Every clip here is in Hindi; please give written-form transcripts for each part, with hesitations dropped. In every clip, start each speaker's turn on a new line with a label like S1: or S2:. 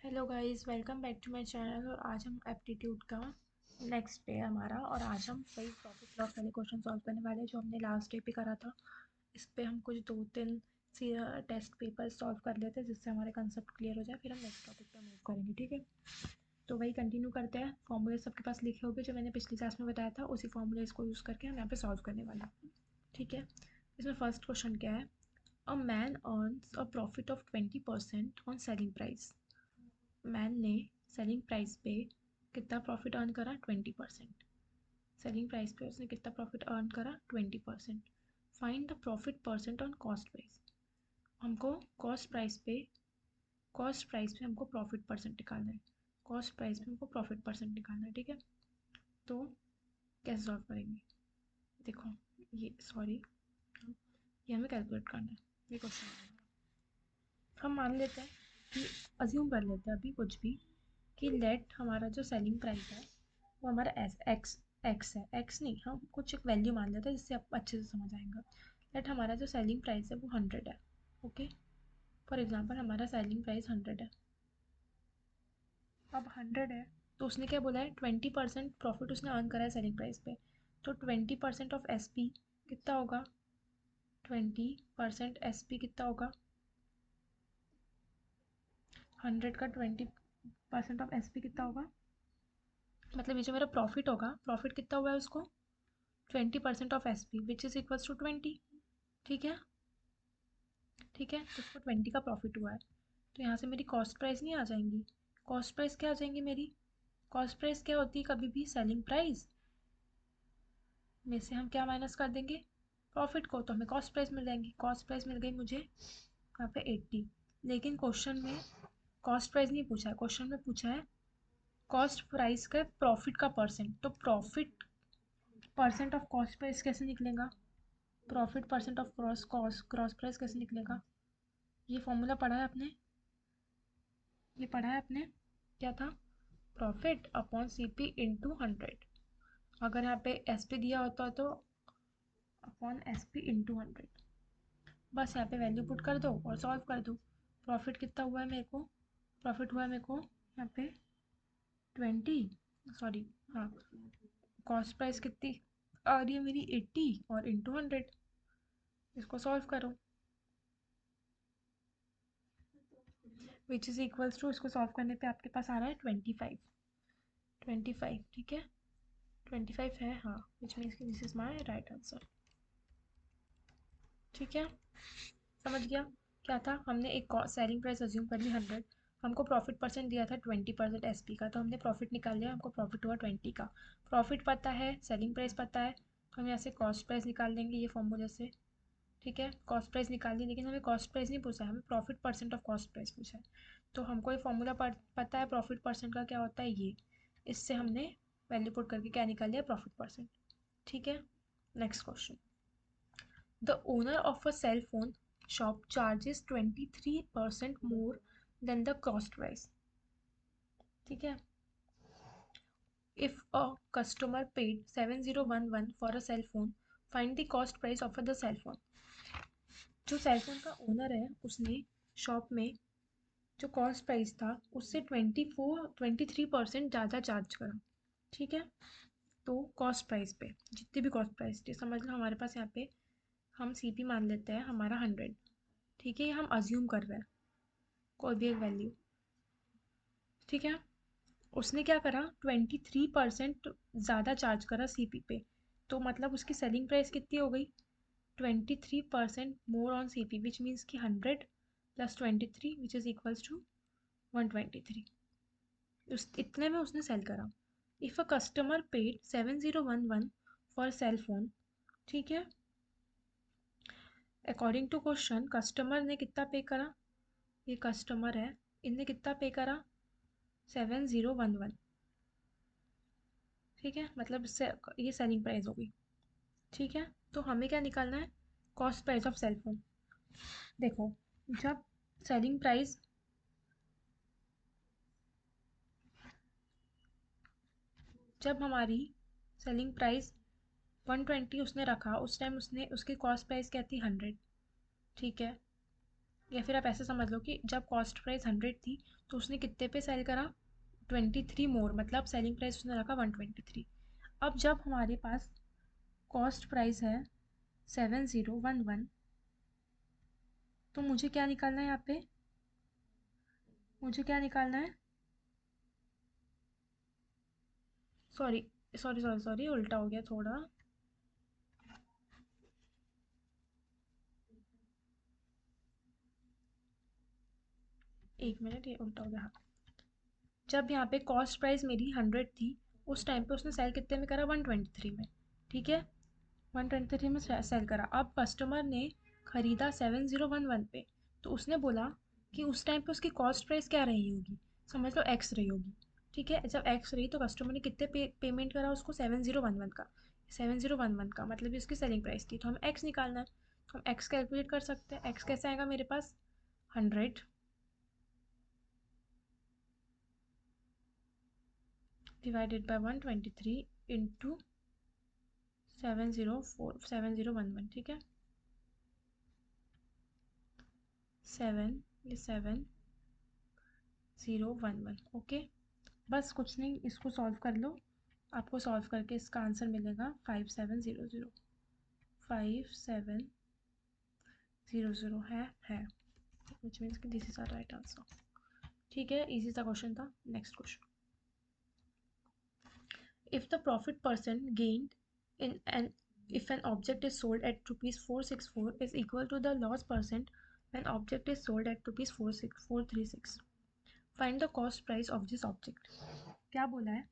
S1: Hello guys, welcome back to my channel. और आज हम एप्टीट्यूड का नेक्स्ट डे है हमारा, और आज हम वही प्रॉफिट लॉस वाले क्वेश्चन सॉल्व करने वाले हैं जो हमने लास्ट डे पे करा था। इस पे हम कुछ 2-3 टेस्ट पेपर सॉल्व कर लेते हैं जिससे हमारे कंसेप्ट क्लियर हो जाए, फिर हम नेक्स्ट टॉपिक पे मूव करेंगे। ठीक है, तो वही कंटिन्यू करते हैं। फॉर्मूले सबके पास लिखे होंगे जो मैंने पिछली क्लास में बताया था, उसी फॉर्मूले को यूज़ करके हम यहाँ पे सॉल्व करने वाले हैं। ठीक है, इसमें फर्स्ट क्वेश्चन क्या है? A man earns a profit of 20% on selling price. Man ने सेलिंग प्राइस पे कितना प्रॉफिट अर्न करा? 20%। सेलिंग प्राइस पे उसने कितना प्रॉफिट अर्न करा? 20%। Find the profit percent on cost price. हमको कॉस्ट प्राइस पे हमको प्रॉफिट परसेंट निकालना है। कॉस्ट प्राइस पे हमको प्रॉफिट परसेंट निकालना है। ठीक है, तो कैसे सॉल्व करेंगे? देखो, ये सॉरी, ये हमें कैलकुलेट करना है। ये क्वेश्चन हम मान लेते हैं कि अज्यूम कर लेते हैं अभी कुछ भी, कि लेट हमारा जो सेलिंग प्राइस है वो हमारा एक्स है। एक्स नहीं, हम कुछ एक वैल्यू मान लेते हैं जिससे आप अच्छे से समझ आएगा। लेट हमारा जो सेलिंग प्राइस है वो 100 है। ओके, फॉर एग्जांपल हमारा सेलिंग प्राइस 100 है। अब 100 है तो उसने क्या बोला है? 20% प्रॉफिट उसने अर्न करा है सेलिंग प्राइस पे। तो 20% ऑफ एस पी कितना होगा? 20% एस पी कितना होगा? 100 का 20% ऑफ एस पी कितना होगा? मतलब ये जो मेरा प्रॉफिट होगा, प्रॉफिट कितना हुआ है उसको? 20% of S P which is equals to 20। ठीक है, ठीक है, तो उसको 20 का प्रॉफिट हुआ है। तो यहाँ से मेरी कॉस्ट प्राइस नहीं आ जाएंगी। कॉस्ट प्राइस क्या आ जाएंगी मेरी? कॉस्ट प्राइस क्या होती है? कभी भी सेलिंग प्राइस में से हम क्या माइनस कर देंगे? प्रॉफिट को, तो हमें कॉस्ट प्राइस मिल जाएंगी। कॉस्ट प्राइस मिल गई मुझे यहाँ पे 80। लेकिन क्वेश्चन में कॉस्ट प्राइस नहीं पूछा है, क्वेश्चन में पूछा है कॉस्ट प्राइस का प्रॉफिट का परसेंट। तो profit percent of cost price कैसे निकलेगा? Profit percent of cross price कैसे निकलेगा? ये फॉर्मूला पढ़ा है आपने? ये पढ़ा है आपने? क्या था? Profit upon C P into 100। अगर यहाँ पे एस पी दिया होता तो अपॉन एस पी इंटू 100। बस यहाँ पे वैल्यू पुट कर दो और सॉल्व कर दो। प्रॉफिट कितना हुआ है मेरे को? प्रॉफिट हुआ है मेरे को यहाँ पे 20, सॉरी, हाँ, कॉस्ट प्राइस कितनी आ रही है मेरी? 80 और इंटू 100। इसको सॉल्व करो, विच इज़ इक्वल्स टू, इसको सॉल्व करने पे आपके पास आ रहा है 25। 25, ठीक है, 25 है, हाँ, विच मीन्स कि this is my right answer. ठीक है, समझ गया? क्या था? हमने एक सेलिंग प्राइस अज्यूम कर ली 100, हमको प्रॉफिट परसेंट दिया था 20% एस पी का, तो हमने प्रॉफिट निकाल लिया, हमको प्रॉफिट हुआ 20 का। प्रॉफिट पता है, सेलिंग प्राइस पता है, तो हम यहाँ से कॉस्ट प्राइस निकाल लेंगे ये फॉर्मूले से। ठीक है, कॉस्ट प्राइस निकाल ली, लेकिन हमें कॉस्ट प्राइस नहीं पूछा है, हमें profit percent of cost price पूछा है। तो हमको ये फॉर्मूला पता है प्रॉफिट परसेंट का क्या होता है, ये। इससे हमने वैल्यू पुट करके क्या निकाल लिया? Profit percent. ठीक है, next question. The owner of a cell phone shop charges 23% more than the cost price. ठीक है, if a customer paid 7011 for a cell phone, find the cost price of the cell phone. जो सेल फोन का ओनर है उसने शॉप में जो कॉस्ट प्राइस था उससे 23% ज़्यादा चार्ज करा। ठीक है, तो कॉस्ट प्राइस पे जितनी भी कॉस्ट प्राइस थी, समझ लो हमारे पास यहाँ पे हम सी पी मान लेते हैं हमारा 100। ठीक है, ये हम अज्यूम कर रहे हैं कोई भी एक वैल्यू। ठीक है, उसने क्या करा? 23% ज़्यादा चार्ज करा सीपी पे, तो मतलब उसकी सेलिंग प्राइस कितनी हो गई? 23% more on CP, which means कि 100 plus 23 which is equals to 123। उस इतने में उसने सेल करा। If a customer paid 7011 for cell phone, ठीक है, अकॉर्डिंग टू क्वेश्चन कस्टमर ने कितना पे करा? ये कस्टमर है, इनने कितना पे करा? 7011। ठीक है, मतलब इससे ये सेलिंग प्राइस होगी। ठीक है, तो हमें क्या निकालना है? Cost price of cell phone. देखो, जब सेलिंग प्राइस जब हमारी सेलिंग प्राइस 120 उसने रखा, उस टाइम उसने उसकी कॉस्ट प्राइस क्या थी? 100। ठीक है, या फिर आप ऐसे समझ लो कि जब कॉस्ट प्राइस 100 थी तो उसने कितने पे सेल करा, 23 मोर, मतलब सेलिंग प्राइस उसने रखा 123। अब जब हमारे पास कॉस्ट प्राइस है 7011, तो मुझे क्या निकालना है यहाँ पे, मुझे क्या निकालना है, सॉरी सॉरी सॉरी सॉरी उल्टा हो गया थोड़ा, एक मिनट, ये उल्टा हो गया। हाँ, जब यहाँ पे कॉस्ट प्राइस मेरी 100 थी, उस टाइम पे उसने सेल कितने में करा, 123 में। ठीक है, 123 में सेल करा। अब कस्टमर ने खरीदा 7011 पे, तो उसने बोला कि उस टाइम पे उसकी कॉस्ट प्राइस क्या रही होगी, समझ लो एक्स रही होगी। ठीक है, जब एक्स रही तो कस्टमर ने कितने पेमेंट करा उसको, 7011 का। 7011 का मतलब ये उसकी सेलिंग प्राइस थी, तो हम एक्स निकालना है, तो हम एक्स कैलकुलेट कर सकते हैं। एक्स कैसे आएगा मेरे पास, 100 डिवाइडेड बाय 123 इंटू 7011। ठीक है, 7, ये 7011। ओके, बस कुछ नहीं, इसको सॉल्व कर लो, आपको सॉल्व करके इसका आंसर मिलेगा 5700। 5700 है, विच मीन्स कि this is our right answer. ठीक है, इजी सा क्वेश्चन था। Next question, if the profit percent gained in an if an object is sold at rupees 464 is equal to the loss percent when object is sold at rupees 436, find the cost price of this object। क्या बोला है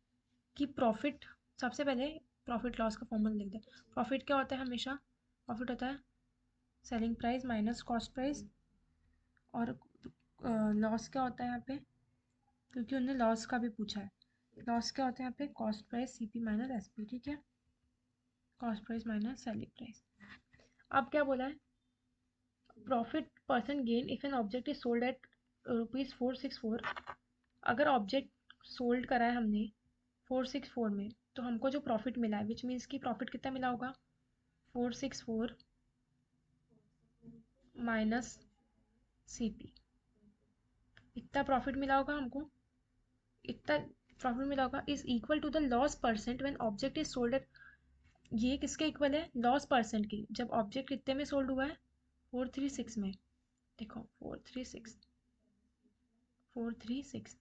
S1: कि प्रॉफिट, सबसे पहले प्रॉफिट लॉस का फॉर्मूला लिख दे। प्रॉफिट क्या होता है, हमेशा प्रॉफिट होता है selling price minus cost price, और लॉस क्या होता है यहाँ पे, क्योंकि उन्होंने लॉस का भी पूछा है, लॉस क्या होता है यहाँ पे, cost price CP minus SP. ठीक है, cost price minus selling price. अब क्या बोला है, profit percent gain if an object is sold eight rupees 464। अगर ऑब्जेक्ट सोल्ड करा है हमने 464 में, तो हमको जो प्रॉफिट मिला है, विच मीन्स की प्रॉफिट कितना मिला होगा, 464 माइनस सीपी, इतना प्रॉफिट मिला होगा हमको, इतना प्रॉफिट मिला होगा, is equal to the loss percent when object is sold at. ये किसके इक्वल है, लॉस परसेंट की, जब ऑब्जेक्ट कितने में सोल्ड हुआ है, 436 में। देखो 436, 436,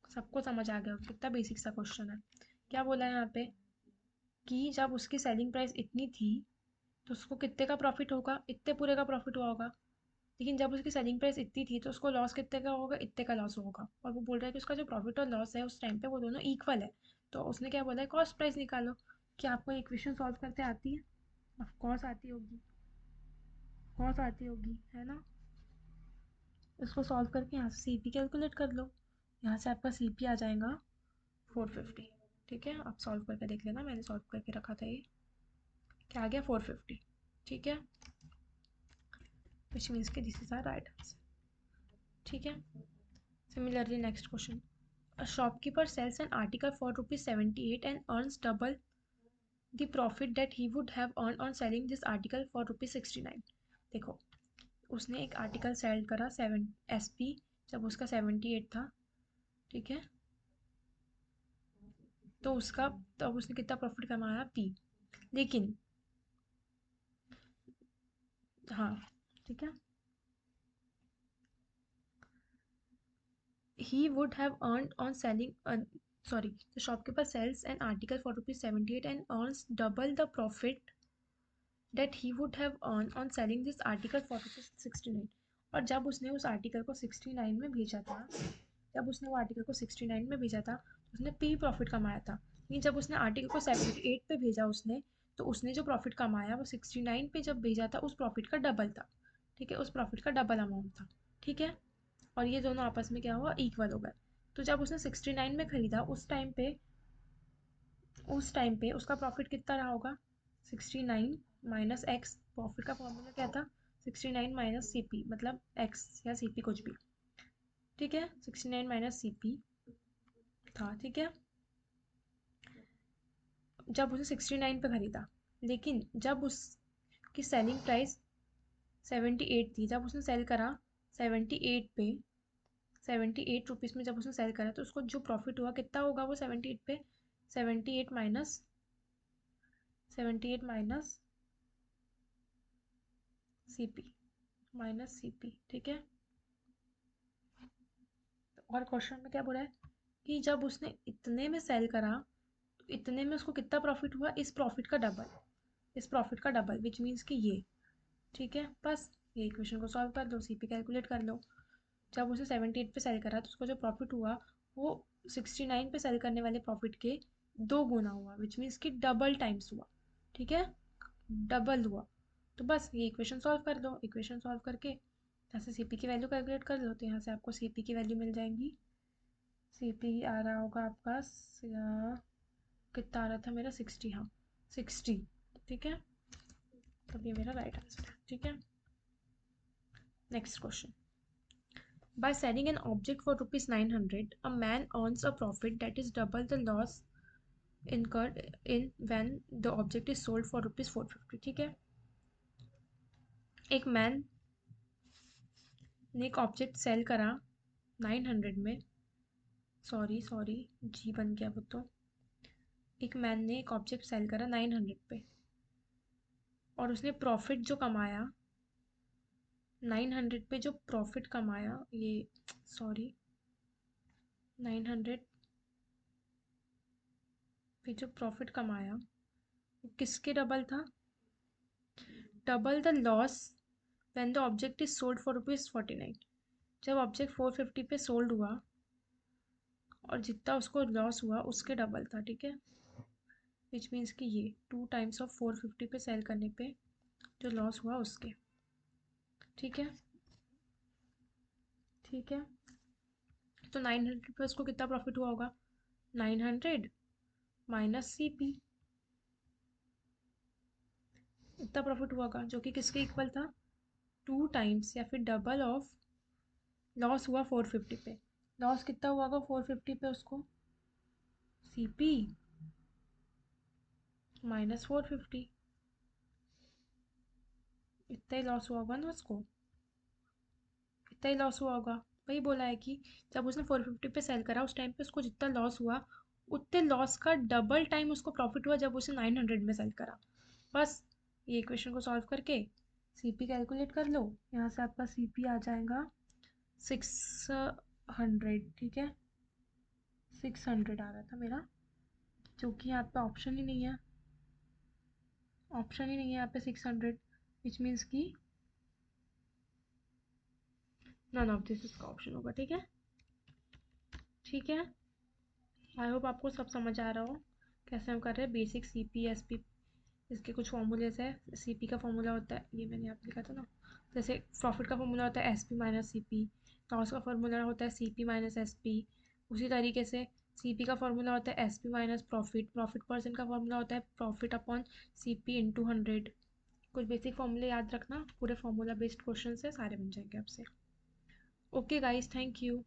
S1: सबको समझ आ गया, कितना बेसिक सा क्वेश्चन है। क्या बोला है यहाँ पे कि जब उसकी सेलिंग प्राइस इतनी थी तो उसको कितने का प्रॉफिट होगा, इतने पूरे का प्रॉफिट हुआ होगा। लेकिन जब उसकी सेलिंग प्राइस इतनी थी तो उसको लॉस कितने का होगा, इतने का लॉस होगा। और वो बोल रहा है कि उसका जो प्रॉफिट और लॉस है उस टाइम पे वो दोनों इक्वल है। तो उसने क्या बोला है, कॉस्ट प्राइस निकालो। क्या आपको इक्वेशन सॉल्व करते आती है, ऑफ कोर्स आती होगी, कॉस आती होगी, है ना। इसको सॉल्व करके यहाँ से सीपी कैलकुलेट कर लो, यहाँ से आपका सीपी आ जाएगा 450। ठीक है, आप सॉल्व करके देख लेना, मैंने सॉल्व करके रखा था ये, क्या आ गया 450। ठीक है, विच मीन्स कि this is our right answer. ठीक है, similarly next question, a shopkeeper sells an article for rupees 78 and earns double the profit that he would have earned on selling this article for rupees 69। देखो, उसने एक आर्टिकल सेल करा 7 एसपी, जब उसका 78 था। ठीक है, तो उसका, तब उसने कितना प्रॉफिट कमाया, पी। लेकिन हाँ, ठीक है, he would have earned on selling sorry, the shopkeeper sells an article for rupees 78 and earns double the profit that he would have earned on selling this article for rupees 69। और जब उसने उस आर्टिकल को 69 में भेजा था, जब उसने वो आर्टिकल को 69 में भेजा था तो उसने पी प्रॉफिट कमाया था। लेकिन जब उसने आर्टिकल को 78 पे भेजा उसने, तो उसने जो प्रॉफिट कमाया वो 69 पे जब भेजा था उस प्रॉफिट का डबल था। ठीक है, उस प्रॉफिट का डबल अमाउंट था। ठीक है, और ये दोनों आपस में क्या हुआ, इक्वल हो गए। तो जब उसने 69 में खरीदा उस टाइम पे उसका प्रॉफिट कितना रहा होगा, 69 माइनस एक्स। प्रॉफिट का फॉर्मूला क्या था, 69 माइनस सी पी, मतलब एक्स या सी पी कुछ भी। ठीक है, 69 माइनस सी पी था। ठीक है, जब उसने 69 पे खरीदा, लेकिन जब उसकी सेलिंग प्राइस 78 थी जब उसने सेल करा 78 पे, 78 रुपीज़ में जब उसने सेल करा तो उसको जो प्रॉफिट हुआ कितना होगा वो 78 पे, 78 minus 78 minus CP, minus CP, ठीक है। और क्वेश्चन में क्या बोला है कि जब उसने इतने में सेल करा तो इतने में उसको कितना प्रॉफिट हुआ, इस प्रॉफिट का डबल, इस प्रॉफिट का डबल विच मीन्स कि ये, ठीक है। बस ये इक्वेशन को सॉल्व कर लो, CP कैलकुलेट कर लो। जब उसे 78 पे सेल करा तो उसको जो प्रॉफिट हुआ वो 69 पे सेल करने वाले प्रॉफिट के 2 गुना हुआ विच मीन्स कि डबल टाइम्स हुआ, ठीक है, डबल हुआ। तो बस ये इक्वेशन सॉल्व कर लो, इक्वेशन सॉल्व करके यहाँ से CP की वैल्यू कैलकुलेट कर लो, तो यहाँ से आपको CP की वैल्यू मिल जाएंगी। CP आ रहा होगा आपका कितना आ रहा था मेरा 60, हाँ 60, ठीक है। तब ये मेरा राइट आंसर है, ठीक है। Next question. By selling an object for rupees 900, a man earns a profit that is double the loss incurred in when the object is sold for rupees 450, ठीक है। एक मैन ने एक ऑब्जेक्ट सेल करा 900 में, सॉरी सॉरी जी बन गया वो तो। एक मैन ने एक ऑब्जेक्ट सेल करा 900 पे और उसने प्रॉफिट जो कमाया 900 पे, जो प्रॉफिट कमाया ये, सॉरी 900 पे जो प्रॉफिट कमाया वो किसके डबल था, double the loss when the object is sold for rupees 49। जब ऑब्जेक्ट 450 पे सोल्ड हुआ और जितना उसको लॉस हुआ उसके डबल था, ठीक है। विच मीन्स कि ये 2 टाइम्स ऑफ 450 पे सेल करने पे जो लॉस हुआ उसके, ठीक है, ठीक है। तो 900 पे उसको कितना प्रॉफिट हुआ होगा, 900 माइनस CP, इतना प्रॉफिट हुआ होगा जो कि किसके इक्वल था, 2 टाइम्स या फिर डबल ऑफ लॉस हुआ 450 पे। लॉस कितना हुआ होगा 450 पे उसको, CP माइनस 450, इतना ही लॉस हुआ होगा ना उसको, इतना ही लॉस हुआ होगा। वही बोला है कि जब उसने 450 पे सेल करा उस टाइम पे उसको जितना लॉस हुआ उतने लॉस का डबल टाइम उसको प्रॉफिट हुआ जब उसने 900 में सेल करा। बस ये इक्वेशन को सॉल्व करके CP कैलकुलेट कर लो, यहाँ से आपका CP आ जाएगा 600, ठीक है, 600 आ रहा था मेरा, जो कि यहाँ पे ऑप्शन ही नहीं है, ऑप्शन ही नहीं है यहाँ पे 600, विच मीन्स कि नन ऑफ दिस इसका ऑप्शन होगा, ठीक है, ठीक है। आई होप आपको सब समझ आ रहा हो कैसे हम कर रहे हैं। बेसिक CP SP, इसके कुछ फॉर्मूलेज है। CP का फॉर्मूला होता है, ये मैंने आप लिखा था ना, जैसे प्रॉफिट का फॉर्मूला होता है SP माइनस CP, लॉस का फॉर्मूला होता है CP माइनस SP। उसी तरीके से CP का फॉर्मूला होता है SP minus profit, profit percent का फॉर्मूला होता है प्रॉफिट अपॉन CP इंटू 100। कुछ बेसिक फॉर्मूले याद रखना, पूरे फॉर्मूला बेस्ड क्वेश्चन से सारे बन जाएंगे आपसे। Okay guys, thank you.